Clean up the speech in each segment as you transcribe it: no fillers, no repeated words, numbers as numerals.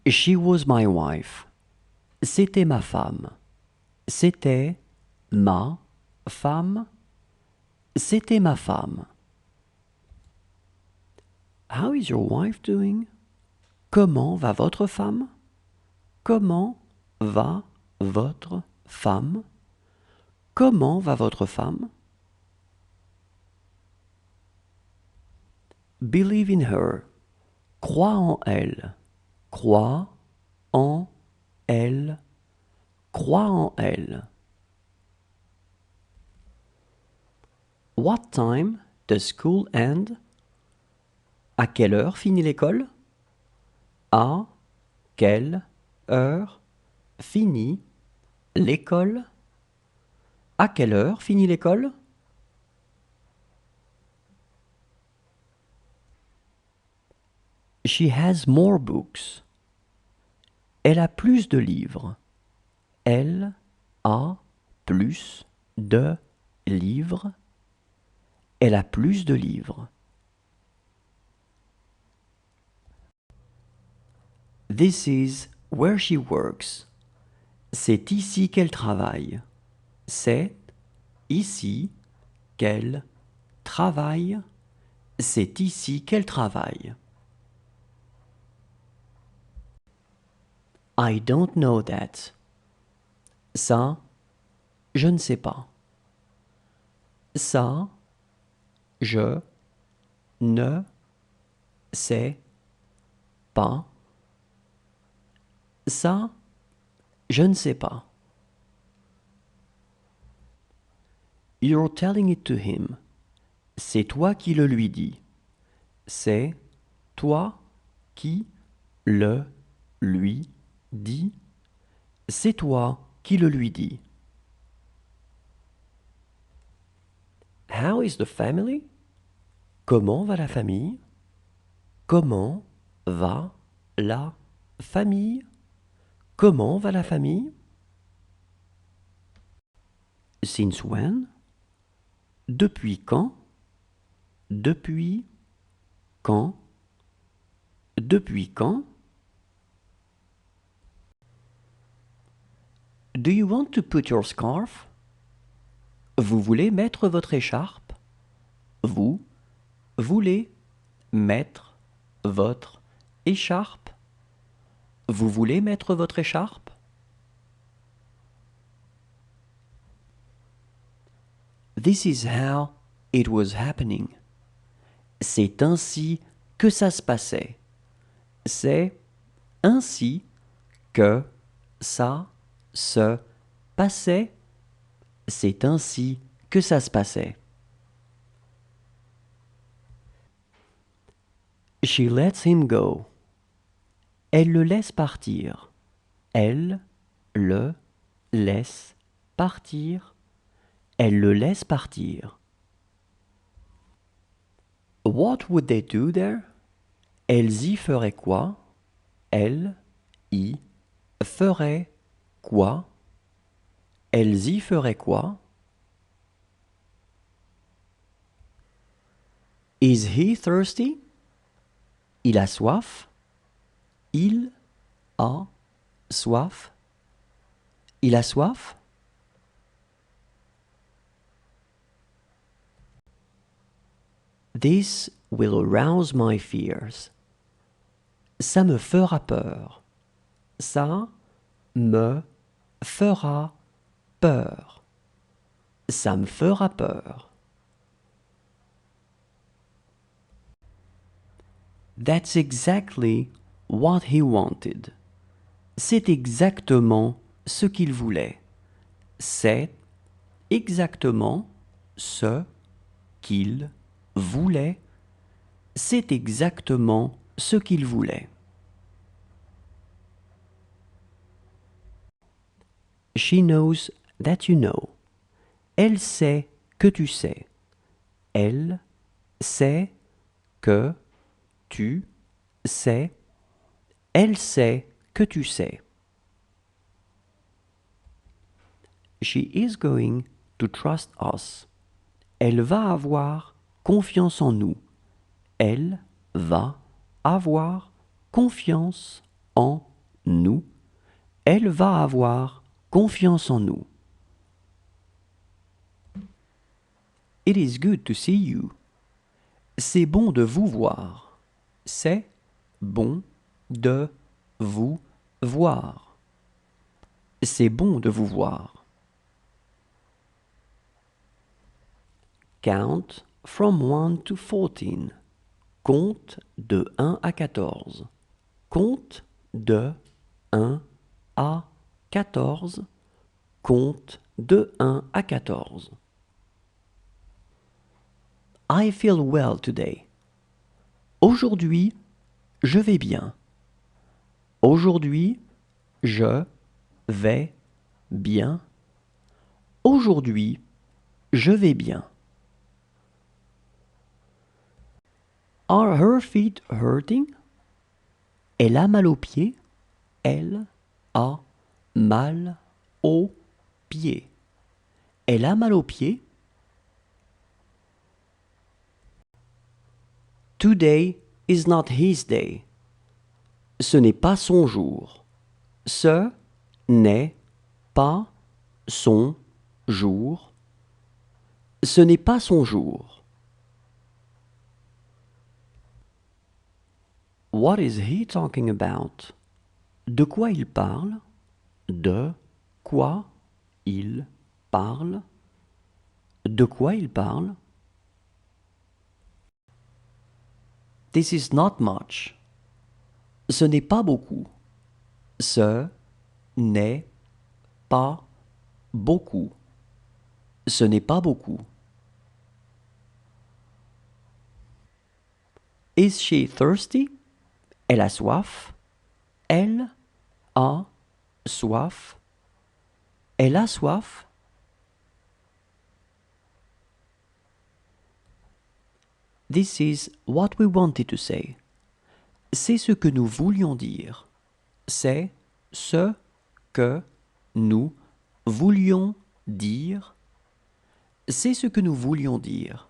She was my wife. C'était ma femme. C'était ma femme. C'était ma femme. How is your wife doing? Comment va votre femme? Comment va votre femme? Comment va votre femme? Believe in her. Crois en elle. Crois en elle. Crois en elle. What time does school end? À quelle heure finit l'école? À quelle heure finit l'école? À quelle heure finit l'école? She has more books. Elle a plus de livres. Elle a plus de livres. Elle a plus de livres. This is where she works. C'est ici qu'elle travaille. C'est ici qu'elle travaille. C'est ici qu'elle travaille. I don't know that. Ça, je ne sais pas. Ça, je ne sais pas. Ça, je ne sais pas. You're telling it to him. C'est toi qui le lui dis. C'est toi qui le lui dis. C'est toi qui le lui dis. How is the family? Comment va la famille? Comment va la famille? Comment va la famille? Since when? Depuis quand? Depuis quand? Depuis quand? Do you want to put your scarf? Vous voulez mettre votre écharpe? Vous voulez mettre votre écharpe? Vous voulez mettre votre écharpe? This is how it was happening. C'est ainsi que ça se passait. C'est ainsi que ça se passait. C'est ainsi que ça se passait. She lets him go. Elle le laisse partir. Elle le laisse partir. Elle le laisse partir. What would they do there? Elles y feraient quoi? Elles y feraient quoi? Elles y feraient quoi? Is he thirsty? Il a soif? Il a soif? Il a soif? This will arouse my fears. Ça me fera peur. Ça me fera peur. Ça me fera peur. That's exactly what he wanted. C'est exactement ce qu'il voulait. C'est exactement ce qu'il voulait. C'est exactement ce qu'il voulait. She knows that you know. Elle sait que tu sais. Elle sait que tu sais. Elle sait que tu sais. She is going to trust us. Elle va avoir confiance en nous. Elle va avoir confiance en nous, elle va avoir confiance en nous. It is good to see you. C'est bon de vous voir. C'est bon de vous voir. C'est bon de vous voir. Count from 1 to 14. Compte de 1 à 14. Compte de 1 à 14. Compte de 1 à 14. I feel well today. Aujourd'hui, je vais bien. Aujourd'hui, je vais bien. Aujourd'hui, je vais bien. Are her feet hurting? Elle a mal aux pieds. Elle a mal aux pieds. Elle a mal aux pieds. Today is not his day. Ce n'est pas son jour. Ce n'est pas son jour. Ce n'est pas son jour. What is he talking about? De quoi il parle? De quoi il parle? De quoi il parle? This is not much. Ce n'est pas beaucoup. Ce n'est pas beaucoup. Ce n'est pas beaucoup. Is she thirsty? Elle a soif. Elle a soif. Elle a soif. This is what we wanted to say. C'est ce que nous voulions dire. C'est ce que nous voulions dire. C'est ce que nous voulions dire.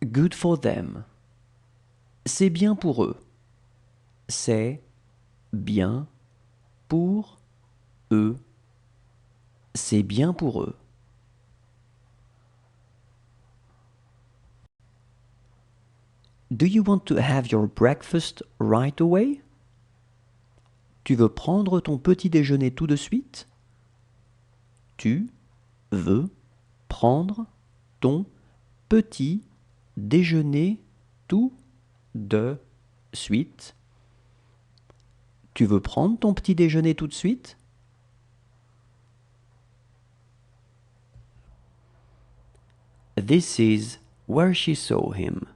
Good for them. C'est bien pour eux. C'est bien pour eux. C'est bien pour eux. Do you want to have your breakfast right away? Tu veux prendre ton petit déjeuner tout de suite? Tu veux prendre ton petit déjeuner tout de suite? Tu veux prendre ton petit déjeuner tout de suite? This is where she saw him.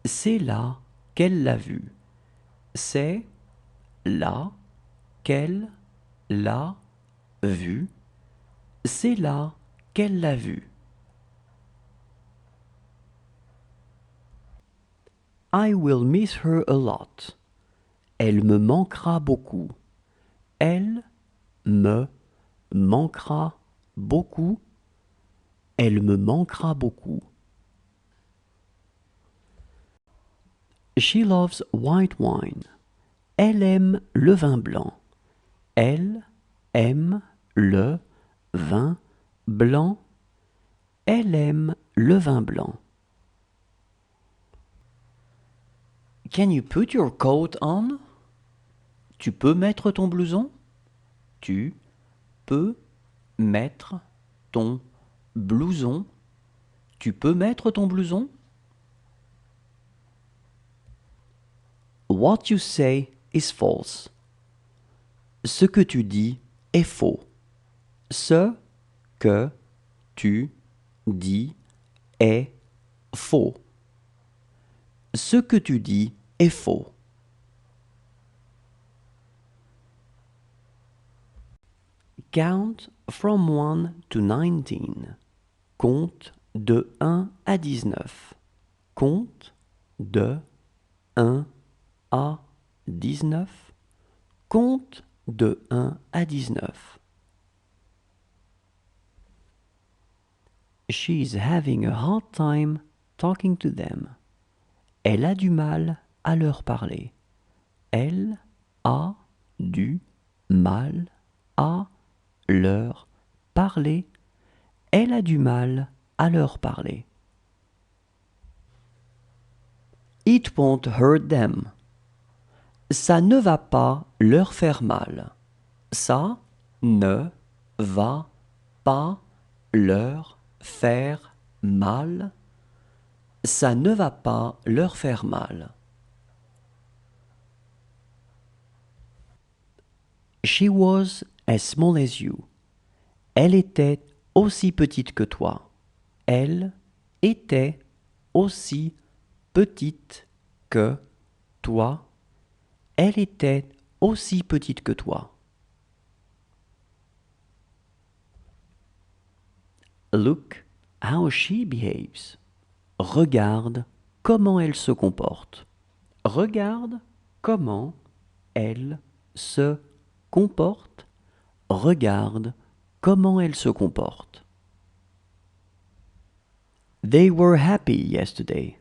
C'est là qu'elle l'a vu. C'est là qu'elle l'a vu. C'est là qu'elle l'a vu. I will miss her a lot. Elle me manquera beaucoup. Elle me manquera beaucoup. Elle me manquera beaucoup. She loves white wine. Elle aime le vin blanc. Elle aime le vin blanc. Elle aime le vin blanc. Can you put your coat on? Tu peux mettre ton blouson? Tu peux mettre ton blouson? Tu peux mettre ton blouson? What you say is false. Ce que tu dis est faux. Ce que tu dis est faux. Ce que tu dis est faux. Count from 1 to 19. Compte de 1 à 19. Compte de 1 à 19. Compte de 1 à 19. She's having a hard time talking to them. Elle a du mal à leur parler. Elle a du mal à leur parler. Elle a du mal à leur parler. It won't hurt them. Ça ne va pas leur faire mal. Ça ne va pas leur faire mal. Ça ne va pas leur faire mal. She was as small as you. Elle était aussi petite que toi. Elle était aussi petite que toi. Elle était aussi petite que toi. Look how she behaves. Regarde comment elle se comporte. Regarde comment elle se comporte. Regarde comment elle se comporte. They were happy yesterday.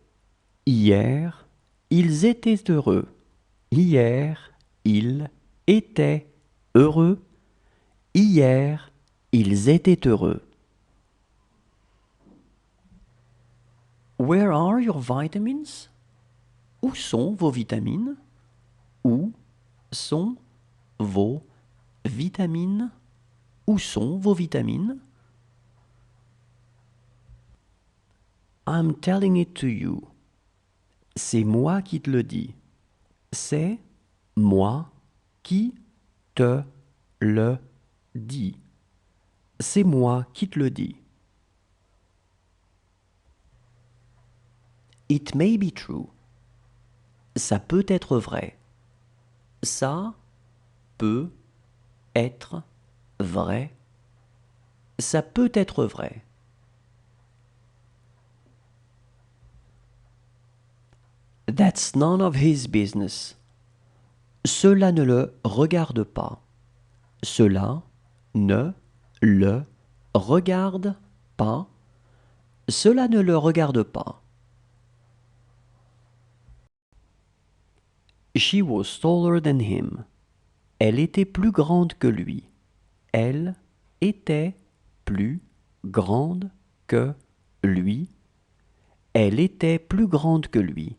Hier, ils étaient heureux. Hier, ils étaient heureux. Hier, ils étaient heureux. Where are your vitamins? Où sont vos vitamines? Où sont vos vitamines? Où sont vos vitamines? I'm telling it to you. C'est moi qui te le dis. C'est moi qui te le dis. C'est moi qui te le dis. It may be true. Ça peut être vrai. Ça peut être vrai. Ça peut être vrai. That's none of his business. Cela ne le regarde pas. Cela ne le regarde pas. Cela ne le regarde pas. She was taller than him. Elle était plus grande que lui. Elle était plus grande que lui. Elle était plus grande que lui.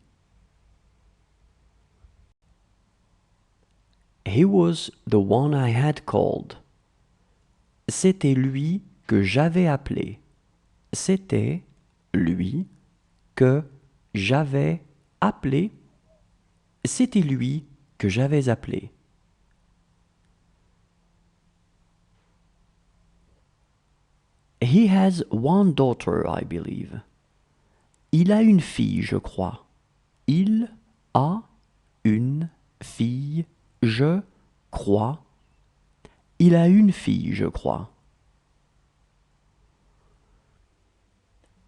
He was the one I had called. C'était lui que j'avais appelé. C'était lui que j'avais appelé. C'était lui que j'avais appelé. He has one daughter, I believe. Il a une fille, je crois. Il a une fille, je crois. Il a une fille, je crois.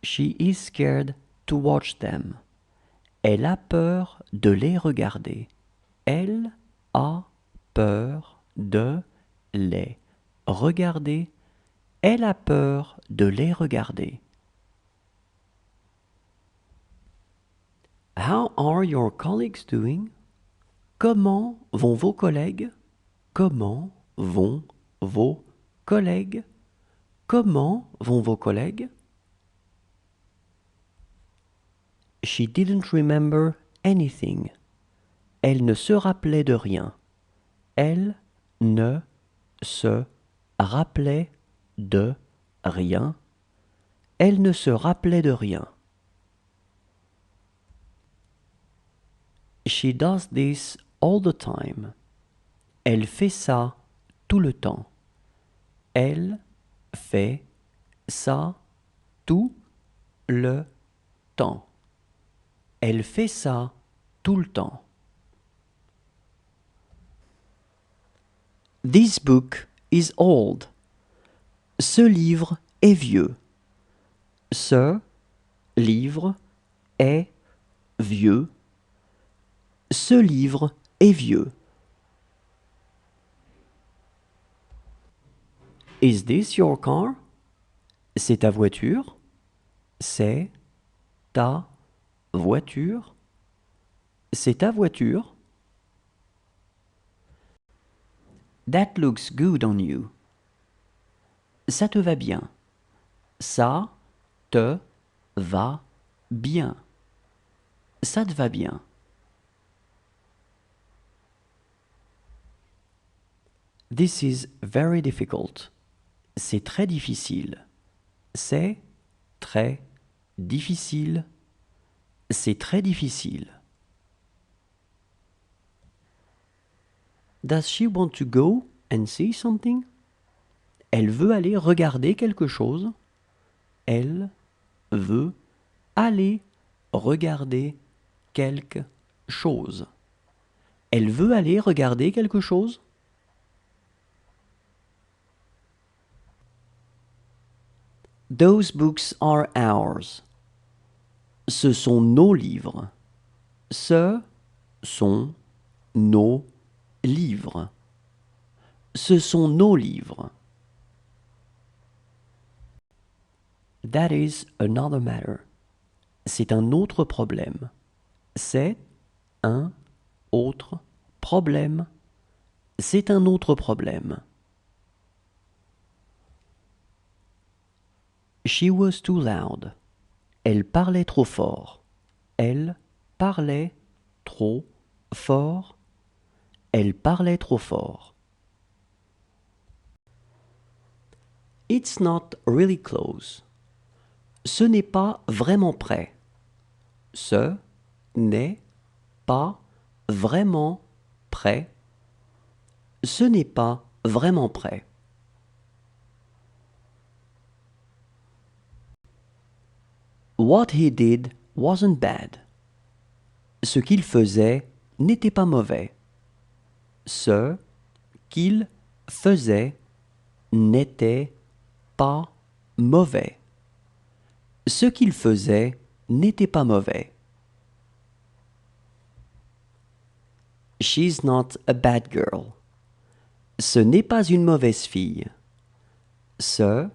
She is scared to watch them. Elle a peur de les regarder. Elle a peur de les regarder. Elle a peur de les regarder. How are your colleagues doing? Comment vont vos collègues? Comment vont vos collègues? Comment vont vos collègues? She didn't remember anything. Elle ne se rappelait de rien. Elle ne se rappelait de rien. Elle ne se rappelait de rien. She does this all the time. Elle fait ça tout le temps. Elle fait ça tout le temps. Elle fait ça tout le temps. This book is old. Ce livre est vieux. Ce livre est vieux. Ce livre est vieux. Is this your car? C'est ta voiture? C'est ta voiture? C'est ta voiture? That looks good on you. Ça te va bien. Ça te va bien. Ça te va bien. This is very difficult. C'est très difficile. C'est très difficile. C'est très difficile. Does she want to go and see something? Elle veut aller regarder quelque chose. Elle veut aller regarder quelque chose. Elle veut aller regarder quelque chose? Those books are ours. Ce sont nos livres. Ce sont nos livres. Ce sont nos livres. That is another matter. C'est un autre problème. C'est un autre problème. C'est un autre problème. She was too loud. Elle parlait trop fort. Elle parlait trop fort. Elle parlait trop fort. It's not really close. Ce n'est pas vraiment près. Ce n'est pas vraiment près. Ce n'est pas vraiment près. What he did wasn't bad. Ce qu'il faisait n'était pas mauvais. Ce qu'il faisait n'était pas mauvais. Ce qu'il faisait n'était pas mauvais. She's not a bad girl. Ce n'est pas une mauvaise fille. Ce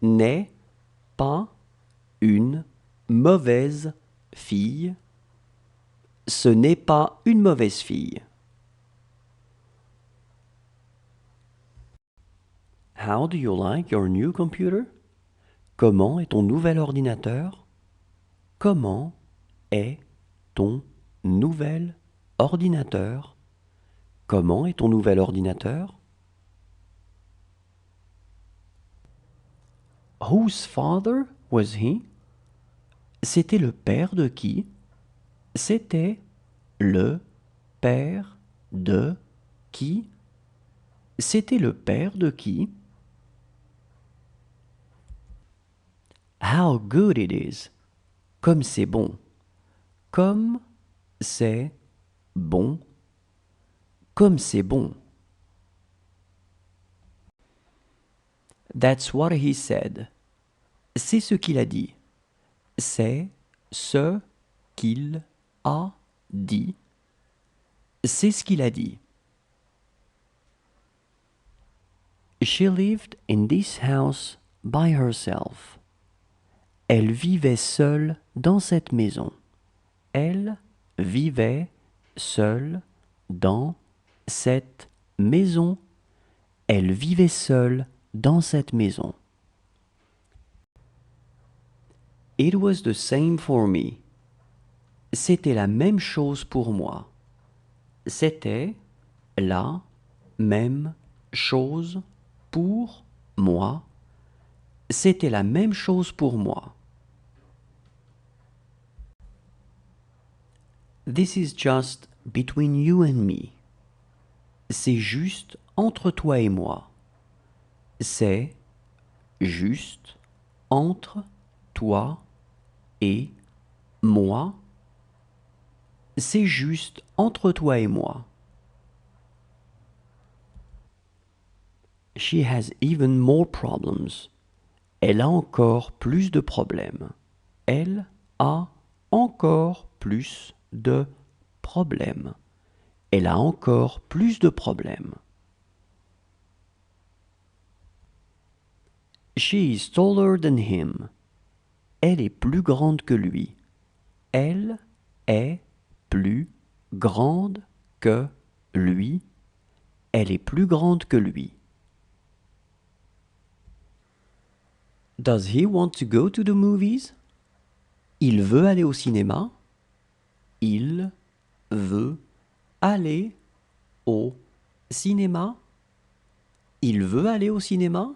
n'est pas une mauvaise fille. Ce n'est pas une mauvaise fille. How do you like your new computer? Comment est ton nouvel ordinateur? Comment est ton nouvel ordinateur? Comment est ton nouvel ordinateur? Whose father was he? C'était le père de qui? C'était le père de qui? C'était le père de qui? How good it is! Comme c'est bon. Comme c'est bon. Comme c'est bon. That's what he said. C'est ce qu'il a dit. C'est ce qu'il a dit. C'est ce qu'il a dit. She lived in this house by herself. Elle vivait seule dans cette maison. Elle vivait seule dans cette maison. Elle vivait seule dans cette maison. It was the same for me. C'était la même chose pour moi. C'était la même chose pour moi. C'était la même chose pour moi. This is just between you and me. C'est juste entre toi et moi. C'est juste entre toi et moi. C'est juste entre toi et moi. She has even more problems. Elle a encore plus de problèmes. Elle a encore plus de problèmes. Elle a encore plus de problèmes. She is taller than him. Elle est plus grande que lui. Elle est plus grande que lui. Elle est plus grande que lui. Does he want to go to the movies? Il veut aller au cinéma. Il veut aller au cinéma. Il veut aller au cinéma.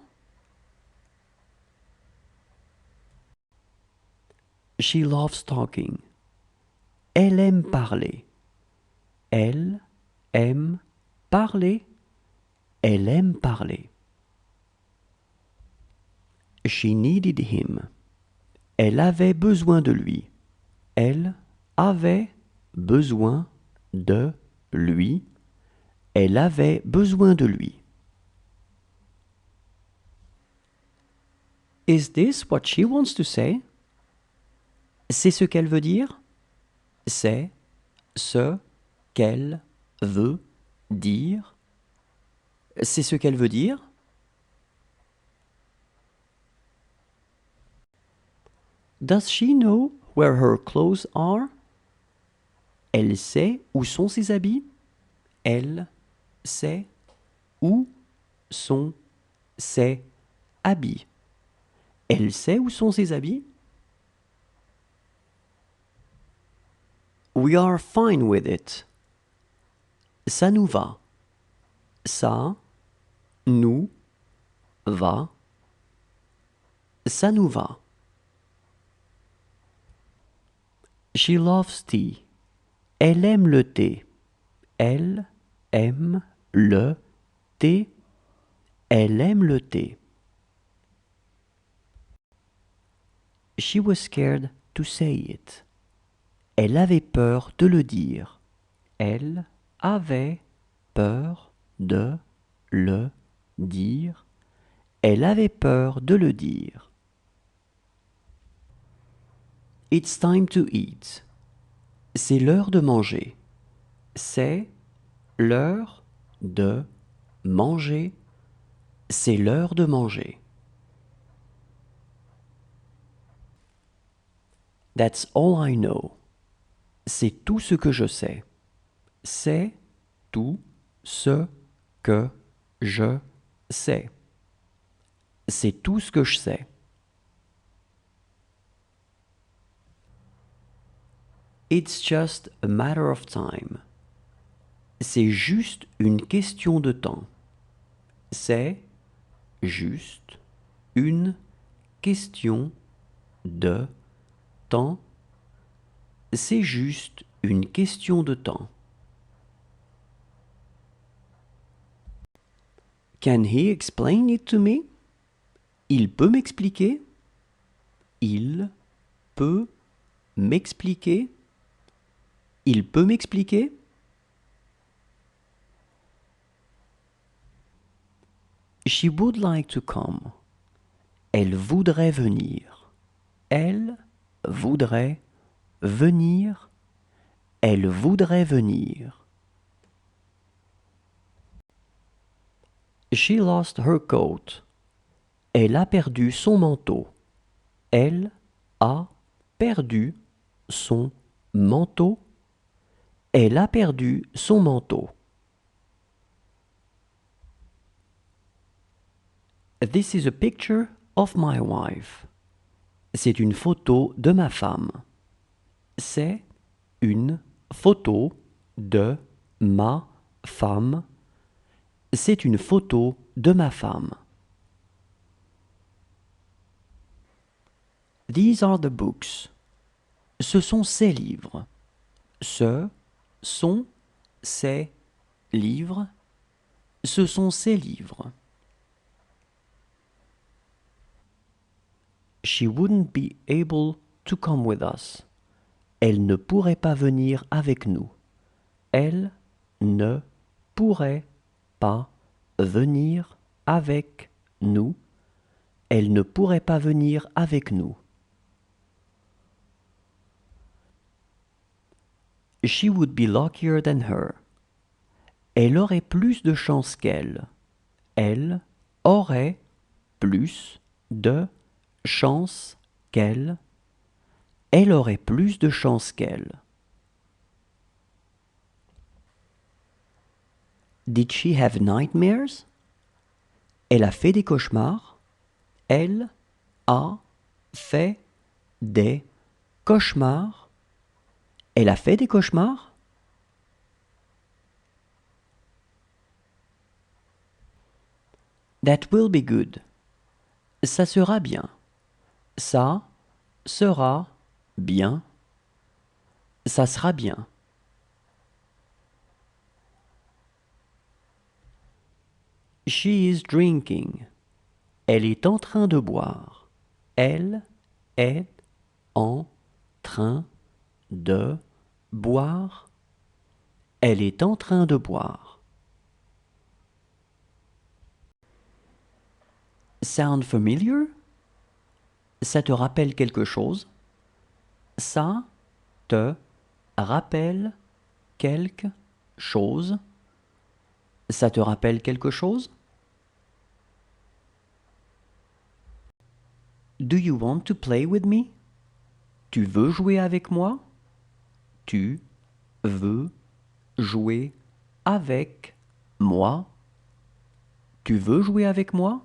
She loves talking. Elle aime parler. Elle aime parler. Elle aime parler. She needed him. Elle avait besoin de lui. Elle avait besoin de lui. Elle avait besoin de lui. Is this what she wants to say? C'est ce qu'elle veut dire? C'est ce qu'elle veut dire? C'est ce qu'elle veut dire? Does she know where her clothes are? Elle sait où sont ses habits? Elle sait où sont ses habits? Elle sait où sont ses habits? We are fine with it. Ça nous va. Ça nous va. Ça nous va. She loves tea. Elle aime le thé. Elle aime le thé. Elle aime le thé. She was scared to say it. Elle avait peur de le dire. Elle avait peur de le dire. Elle avait peur de le dire. It's time to eat. C'est l'heure de manger. C'est l'heure de manger. C'est l'heure de manger. That's all I know. C'est tout ce que je sais. C'est tout ce que je sais. C'est tout ce que je sais. It's just a matter of time. C'est juste une question de temps. C'est juste une question de temps. C'est juste une question de temps. Can he explain it to me? Il peut m'expliquer? Il peut m'expliquer? Il peut m'expliquer? She would like to come. Elle voudrait venir. Elle voudrait venir. Elle voudrait venir. She lost her coat. Elle a perdu son manteau. Elle a perdu son manteau. Elle a perdu son manteau. This is a picture of my wife. C'est une photo de ma femme. C'est une photo de ma femme. C'est une photo de ma femme. These are the books. Ce sont ces livres. Ce sont ces livres. Ce sont ces livres. She wouldn't be able to come with us. Elle ne pourrait pas venir avec nous. Elle ne pourrait pas venir avec nous. Elle ne pourrait pas venir avec nous. She would be luckier than her. Elle aurait plus de chance qu'elle. Elle aurait plus de chance qu'elle. Elle aurait plus de chance qu'elle. Did she have nightmares? Elle a fait des cauchemars. Elle a fait des cauchemars. Elle a fait des cauchemars? That will be good. Ça sera bien. Ça sera bien. Ça sera bien. She is drinking. Elle est en train de boire. Elle est en train de boire. Elle est en train de boire. Sound familiar? Ça te rappelle quelque chose? Ça te rappelle quelque chose? Ça te rappelle quelque chose? Do you want to play with me? Tu veux jouer avec moi? Tu veux jouer avec moi? Tu veux jouer avec moi?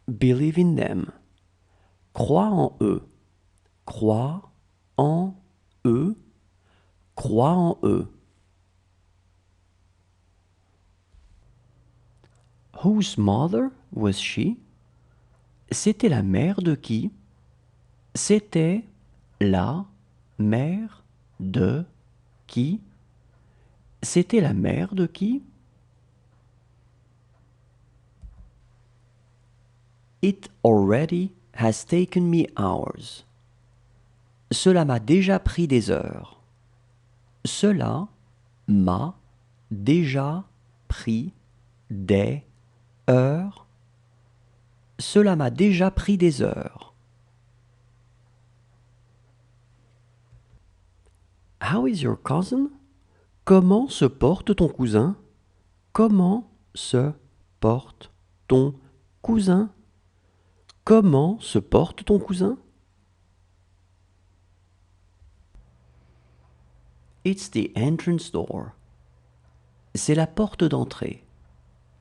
Believe in them. Crois en eux. Crois en eux. Crois en eux. Whose mother was she? C'était la mère de qui? C'était la mère de qui? C'était la mère de qui? It already has taken me hours. Cela m'a déjà pris des heures. Cela m'a déjà pris des heures. Cela m'a déjà pris des heures. How is your cousin? Comment se porte ton cousin? Comment se porte ton cousin? Comment se porte ton cousin? It's the entrance door. C'est la porte d'entrée.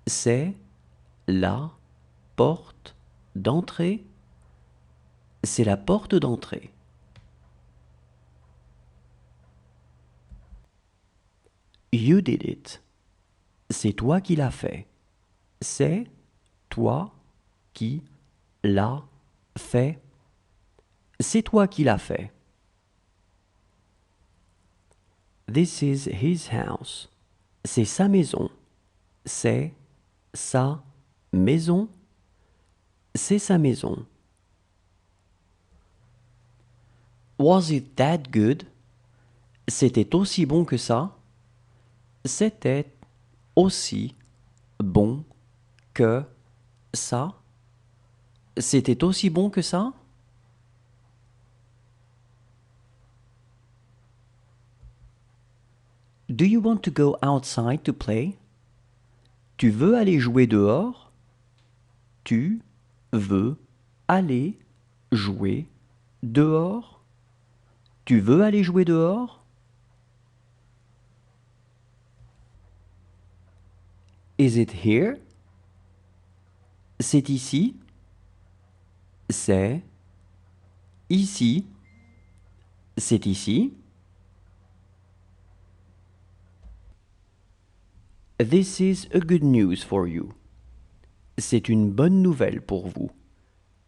C'est la porte d'entrée. C'est la porte d'entrée. You did it. C'est toi qui l'as fait. C'est toi qui l'as fait. C'est toi qui l'as fait. This is his house. C'est sa maison. C'est sa maison. C'est sa maison. Was it that good? C'était aussi bon que ça? C'était aussi bon que ça? C'était aussi bon que ça? Do you want to go outside to play? Tu veux aller jouer dehors? Tu veux aller jouer dehors? Tu veux aller jouer dehors? Is it here? C'est ici? C'est ici? C'est ici? This is a good news for you. C'est une bonne nouvelle pour vous.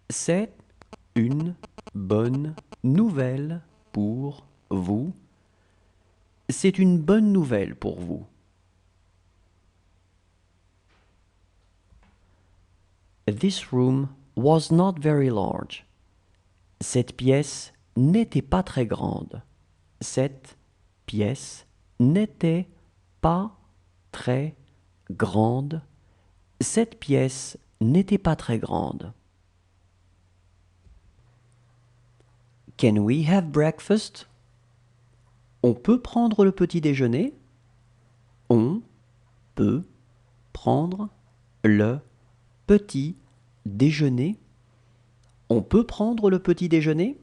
C'est une bonne nouvelle pour vous. C'est une bonne nouvelle pour vous. This room was not very large. Cette pièce n'était pas très grande. Cette pièce n'était pas très grande. Cette pièce n'était pas très grande. Can we have breakfast? On peut prendre le petit déjeuner? On peut prendre le petit déjeuner? On peut prendre le petit déjeuner?